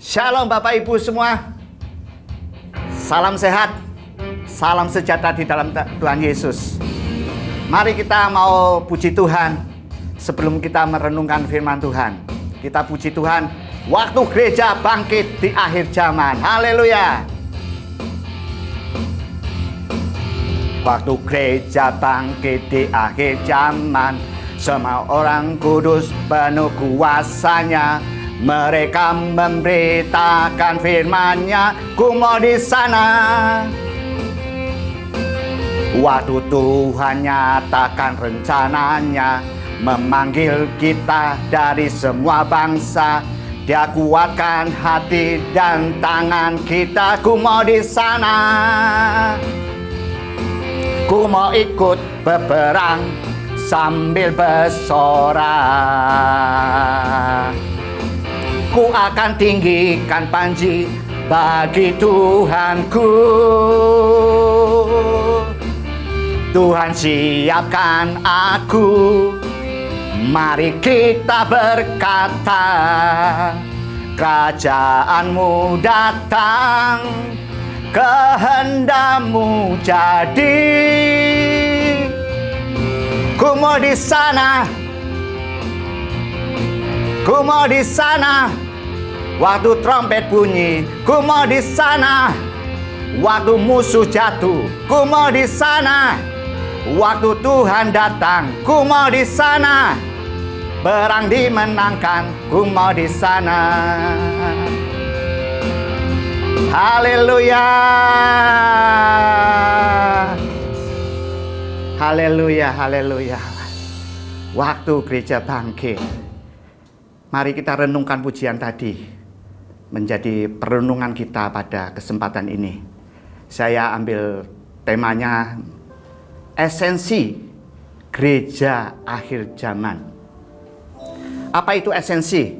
Shalom Bapak Ibu semua. Salam sehat, salam sejahtera di dalam Tuhan Yesus. Mari kita mau puji Tuhan sebelum kita merenungkan firman Tuhan. Kita puji Tuhan waktu gereja bangkit di akhir zaman. Haleluya. Waktu gereja bangkit di akhir zaman, semua orang kudus penuh kuasanya. Mereka memberitakan firman-Nya, ku mau di sana. Waktu Tuhan nyatakan rencananya, memanggil kita dari semua bangsa. Dia kuatkan hati dan tangan kita, ku mau di sana. Ku mau ikut berperang sambil bersorak. Ku akan tinggikan panji bagi Tuhanku. Tuhan siapkan aku. Mari kita berkata, kerajaan-Mu datang, kehendak-Mu jadi. Ku mau di sana. Ku mau di sana waktu trompet bunyi, ku mau di sana waktu musuh jatuh, ku mau di sana waktu Tuhan datang, ku mau di sana perang dimenangkan, ku mau di sana. Haleluya. Haleluya, haleluya. Waktu gereja bangkit. Mari kita renungkan pujian tadi menjadi perenungan kita pada kesempatan ini. Saya ambil temanya esensi gereja akhir zaman. Apa itu esensi?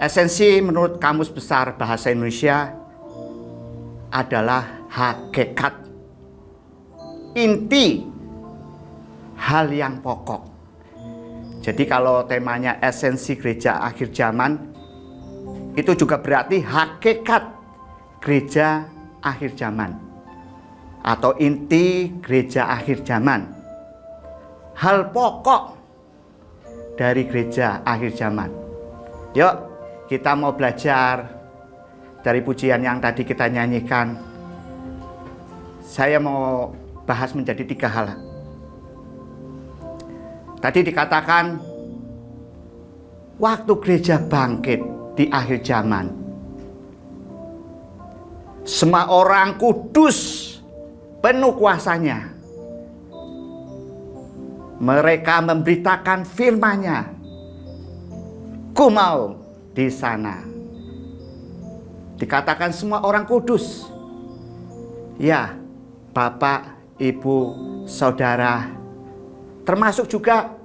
Esensi menurut Kamus Besar Bahasa Indonesia adalah hakikat, inti, hal yang pokok. Jadi kalau temanya esensi gereja akhir zaman, itu juga berarti hakikat gereja akhir zaman. Atau inti gereja akhir zaman. Hal pokok dari gereja akhir zaman. Yuk, kita mau belajar dari pujian yang tadi kita nyanyikan. Saya mau bahas menjadi 3 hal. Tadi dikatakan waktu gereja bangkit di akhir zaman, semua orang kudus penuh kuasanya. Mereka memberitakan firman-Nya, ku mau di sana. Dikatakan semua orang kudus. Ya, Bapak, Ibu, Saudara, termasuk juga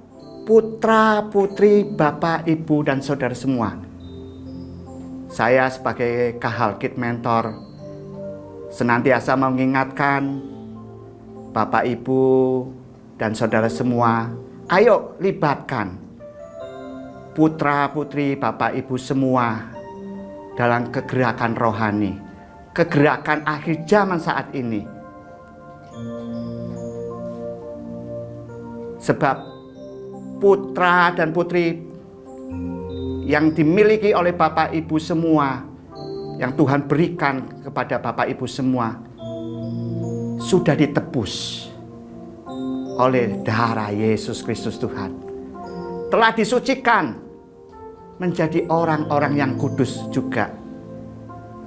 putra, putri, bapak, ibu, dan saudara semua. Saya sebagai Kahalkit Mentor senantiasa mengingatkan bapak, ibu, dan saudara semua, ayo libatkan putra, putri, bapak, ibu semua dalam kegerakan rohani, kegerakan akhir zaman saat ini. Sebab putra dan putri yang dimiliki oleh Bapak Ibu semua, yang Tuhan berikan kepada Bapak Ibu semua, sudah ditebus oleh darah Yesus Kristus Tuhan. Telah disucikan menjadi orang-orang yang kudus juga,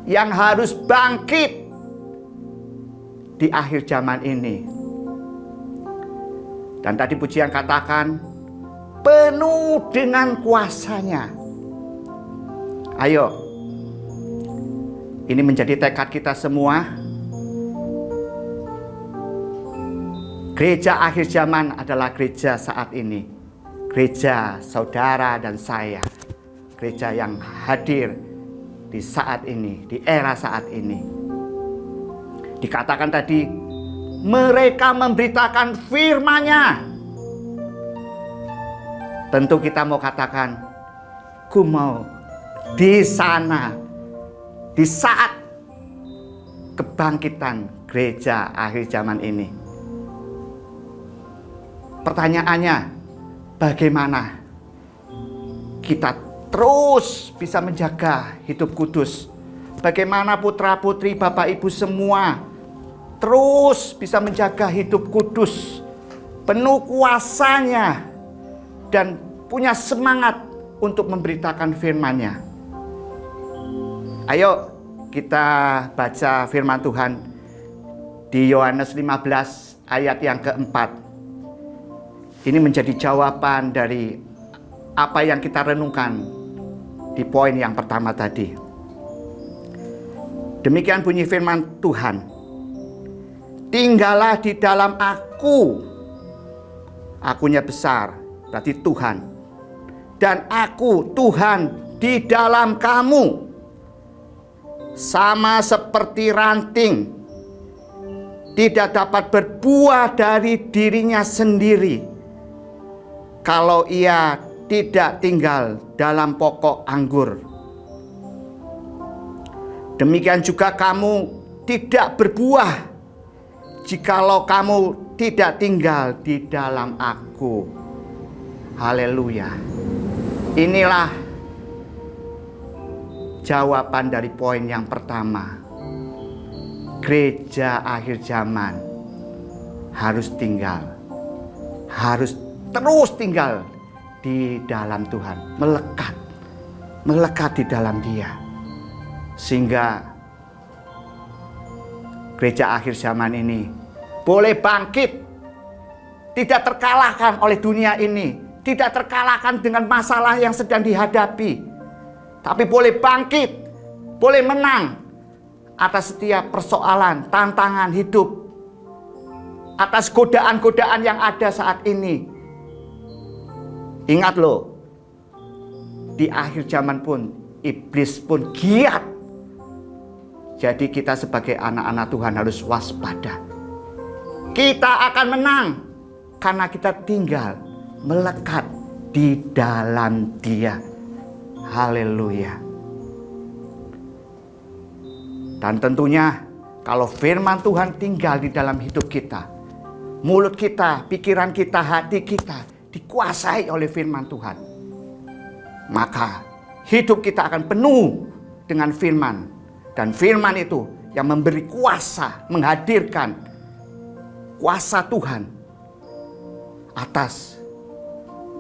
yang harus bangkit di akhir zaman ini. Dan tadi pujian katakan penuh dengan kuasanya. Ayo, ini menjadi tekad kita semua. Gereja akhir zaman adalah gereja saat ini. Gereja saudara dan saya. Gereja yang hadir di saat ini, di era saat ini. Dikatakan tadi, mereka memberitakan firman-Nya. Tentu kita mau katakan, ku mau di sana, di saat kebangkitan gereja akhir zaman ini. Pertanyaannya, bagaimana kita terus bisa menjaga hidup kudus? Bagaimana putra-putri Bapak Ibu semua terus bisa menjaga hidup kudus, penuh kuasanya, dan punya semangat untuk memberitakan firman-Nya? Ayo kita baca firman Tuhan di Yohanes 15 ayat yang keempat. Ini menjadi jawaban dari apa yang kita renungkan di poin yang pertama tadi. Demikian bunyi firman Tuhan. Tinggallah di dalam aku. Akunya besar, berarti Tuhan. Dan aku, Tuhan, di dalam kamu. Sama seperti ranting tidak dapat berbuah dari dirinya sendiri kalau ia tidak tinggal dalam pokok anggur. Demikian juga kamu tidak berbuah jikalau kamu tidak tinggal di dalam aku. Haleluya. Inilah jawaban dari poin yang pertama. Gereja akhir zaman harus terus tinggal di dalam Tuhan, melekat di dalam Dia, sehingga gereja akhir zaman ini boleh bangkit, tidak terkalahkan oleh dunia ini, tidak terkalahkan dengan masalah yang sedang dihadapi, tapi boleh bangkit, boleh menang atas setiap persoalan, tantangan hidup, atas godaan-godaan yang ada saat ini. Ingat loh, di akhir zaman pun iblis pun giat. Jadi kita sebagai anak-anak Tuhan harus waspada. Kita akan menang karena kita tinggal melekat di dalam Dia. Haleluya. Dan tentunya kalau firman Tuhan tinggal di dalam hidup kita, mulut kita, pikiran kita, hati kita dikuasai oleh firman Tuhan, maka hidup kita akan penuh dengan firman. Dan firman itu yang memberi kuasa, menghadirkan kuasa Tuhan atas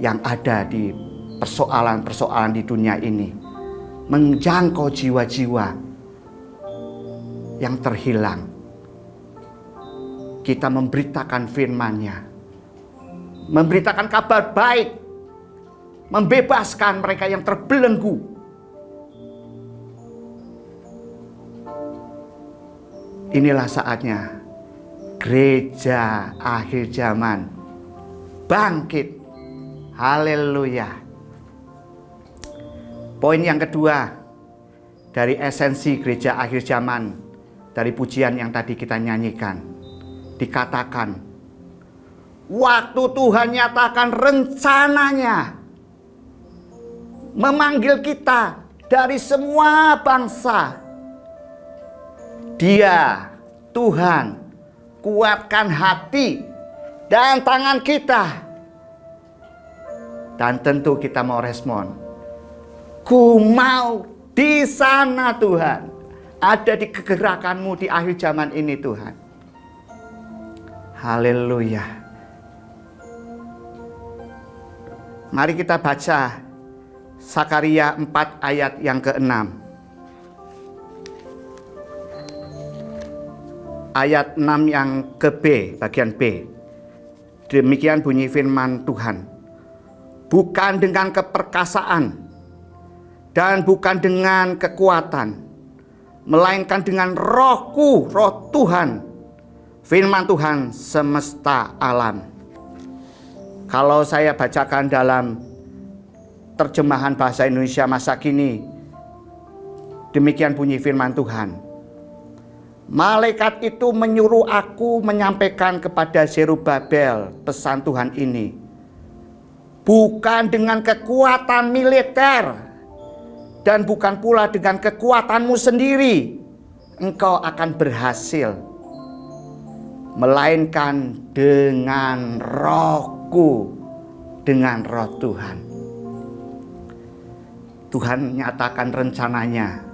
yang ada di persoalan-persoalan di dunia ini, menjangkau jiwa-jiwa yang terhilang. Kita memberitakan firman-Nya, memberitakan kabar baik, membebaskan mereka yang terbelenggu. Inilah saatnya gereja akhir zaman bangkit. Haleluya. Poin yang kedua dari esensi gereja akhir zaman, dari pujian yang tadi kita nyanyikan, dikatakan waktu Tuhan nyatakan rencananya memanggil kita dari semua bangsa. Dia, Tuhan, kuatkan hati dan tangan kita. Dan tentu kita mau respon. Ku mau di sana Tuhan. Ada di kegerakanmu di akhir zaman ini Tuhan. Haleluya. Mari kita baca Sakaria 4 ayat yang ke-6. Ayat 6 yang ke B, bagian B. Demikian bunyi firman Tuhan. Bukan dengan keperkasaan dan bukan dengan kekuatan, melainkan dengan rohku, roh Tuhan, firman Tuhan semesta alam. Kalau saya bacakan dalam terjemahan bahasa Indonesia masa kini, demikian bunyi firman Tuhan. Malaikat itu menyuruh aku menyampaikan kepada Zerubabel pesan Tuhan ini. Bukan dengan kekuatan militer dan bukan pula dengan kekuatanmu sendiri engkau akan berhasil, melainkan dengan Rohku, dengan Roh Tuhan. Tuhan nyatakan rencananya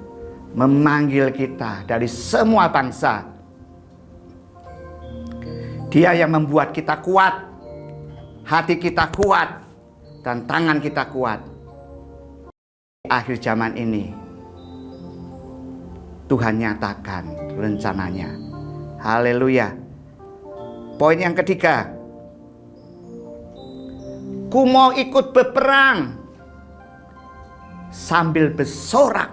memanggil kita dari semua bangsa. Dia yang membuat kita kuat, hati kita kuat, dan tangan kita kuat. Akhir zaman ini Tuhan nyatakan rencananya. Haleluya. Poin yang ketiga, ku mau ikut berperang sambil bersorak.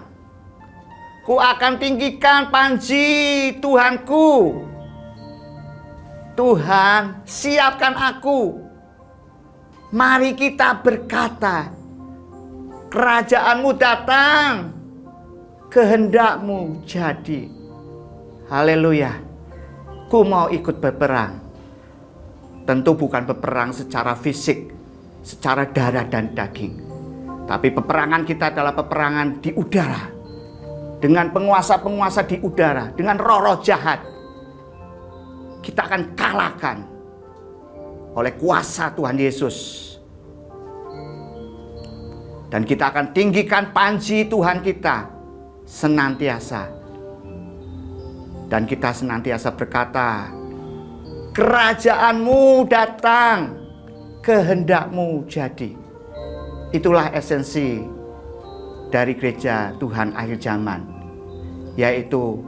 Ku akan tinggikan panji Tuhanku. Tuhan, siapkan aku. Mari kita berkata, kerajaan-Mu datang, kehendak-Mu jadi. Haleluya. Ku mau ikut berperang. Tentu bukan berperang secara fisik, secara darah dan daging. Tapi peperangan kita adalah peperangan di udara. Dengan penguasa-penguasa di udara, dengan roh-roh jahat. Kita akan kalahkan oleh kuasa Tuhan Yesus. Dan kita akan tinggikan panji Tuhan kita senantiasa. Dan kita senantiasa berkata, kerajaan-Mu datang, kehendak-Mu jadi. Itulah esensi dari gereja Tuhan akhir zaman, yaitu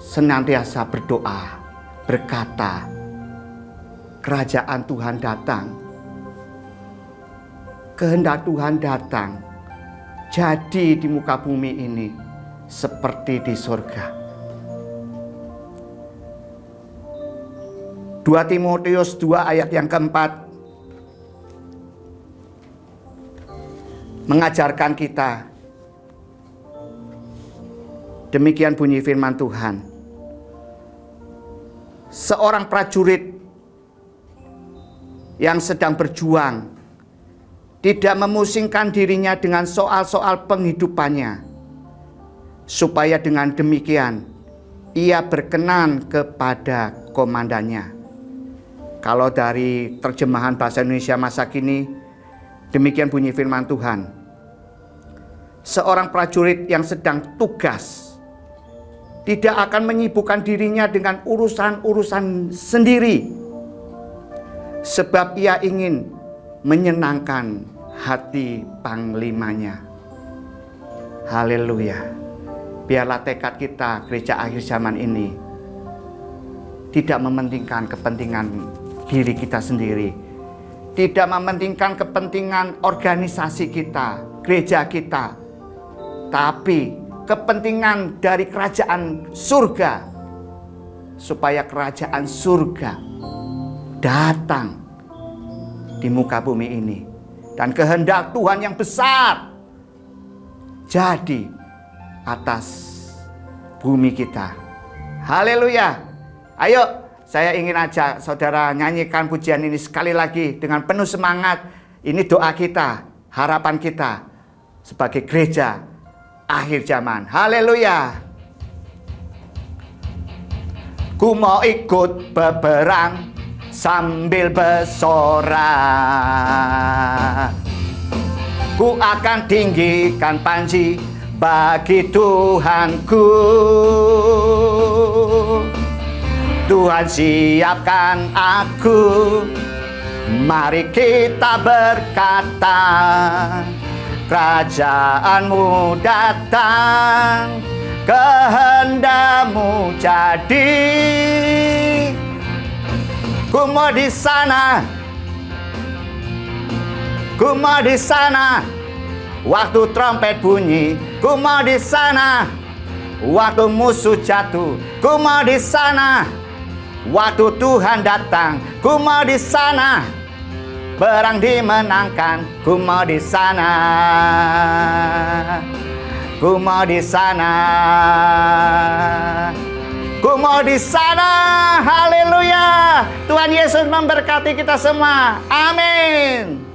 senantiasa berdoa, berkata, kerajaan Tuhan datang, kehendak Tuhan datang, jadi di muka bumi ini seperti di surga. 2 Timotius 2 ayat yang keempat mengajarkan kita. Demikian bunyi firman Tuhan. Seorang prajurit yang sedang berjuang tidak memusingkan dirinya dengan soal-soal penghidupannya, supaya dengan demikian ia berkenan kepada komandannya. Kalau dari terjemahan bahasa Indonesia masa kini, demikian bunyi firman Tuhan. Seorang prajurit yang sedang tugas tidak akan menyibukkan dirinya dengan urusan-urusan sendiri, sebab ia ingin menyenangkan hati panglimanya. Haleluya. Biarlah tekad kita gereja akhir zaman ini tidak mementingkan kepentingan diri kita sendiri, tidak mementingkan kepentingan organisasi kita, gereja kita, tapi kepentingan dari kerajaan surga, supaya kerajaan surga datang di muka bumi ini, dan kehendak Tuhan yang besar jadi atas bumi kita. Haleluya. Ayo, saya ingin ajak saudara nyanyikan pujian ini sekali lagi dengan penuh semangat. Ini doa kita, harapan kita sebagai gereja akhir zaman. Haleluya. Ku mau ikut berperang sambil bersorak. Ku akan tinggikan panji bagi Tuhanku. Tuhan siapkan aku, mari kita berkata, kerajaan-Mu datang, kehendak-Mu jadi. Ku mau di sana, ku mau di sana, waktu trompet bunyi. Ku mau di sana, waktu musuh jatuh. Ku mau di sana, waktu Tuhan datang. Ku mau di sana, perang dimenangkan. Ku mau di sana, ku mau di sana, ku mau di sana. Haleluya. Tuhan Yesus memberkati kita semua. Amin.